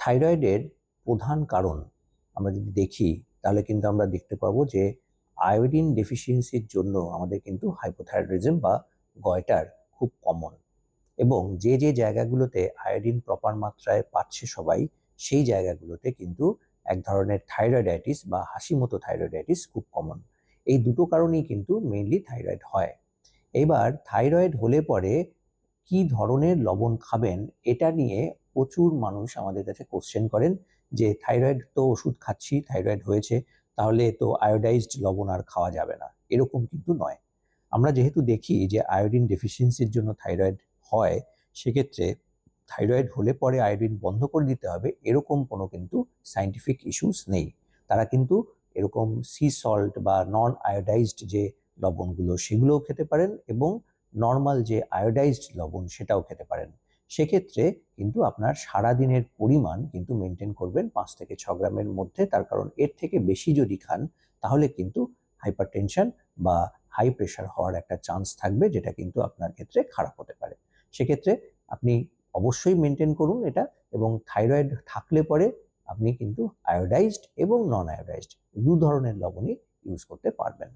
থাইরয়েডের প্রধান কারণ আমরা যদি দেখি তাহলে কিন্তু আমরা দেখতে পাবো যে আয়োডিন ডেফিসিয়েন্সির জন্য আমাদের কিন্তু হাইপোথাইরয়েডিজম বা গয়টার খুব কমন। এবং যে যে জায়গাগুলোতে আয়োডিন প্রপার মাত্রায় পাচ্ছে সবাই, সেই জায়গাগুলোতে কিন্তু এক ধরনের থাইরয়েডাইটিস বা হাসি মতো থাইরয়েডাইটিস খুব কমন। এই দুটো কারণেই কিন্তু মেইনলি থাইরয়েড হয়। এবার থাইরয়েড হলে পরে কি ধরনের লবণ খাবেন এটা নিয়ে প্রচুর মানুষ আমাদের কাছে কোশ্চেন করেন যে থাইরয়েড তো ওষুধ খাচ্ছি, থাইরয়েড হয়েছে, তাহলে তো আয়োডাইজড লবণ আর খাওয়া যাবে না, এরকম কিন্তু নয়। আমরা যেহেতু দেখি যে আয়োডিন ডেফিসিয়েন্সির জন্য থাইরয়েড হয়, সেক্ষেত্রে থাইরয়েড হলে পরে আয়োডিন বন্ধ করে দিতে হবে এরকম কোনো কিন্তু সায়েন্টিফিক ইস্যুস নেই। তারা কিন্তু এরকম সি সল্ট বা নন আয়োডাইজড যে লবণগুলো সেগুলোও খেতে পারেন এবং নর্মাল যে আয়োডাইজড লবণ সেটাও খেতে পারেন। সেক্ষেত্রে কিন্তু আপনার সারাদিনের পরিমাণ কিন্তু মেনটেন করবেন 5 থেকে 6 গ্রামের মধ্যে। তার কারণ এর থেকে বেশি যদি খান তাহলে কিন্তু হাইপারটেনশন বা হাই প্রেশার হওয়ার একটা চান্স থাকবে, যেটা কিন্তু আপনার ক্ষেত্রে খারাপ হতে পারে। সেক্ষেত্রে আপনি অবশ্যই মেনটেন করুন এটা, এবং থাইরয়েড থাকলে পরে আপনি কিন্তু আয়োডাইজড এবং নন আয়োডাইজড দু ধরনের লবণই ইউজ করতে পারবেন।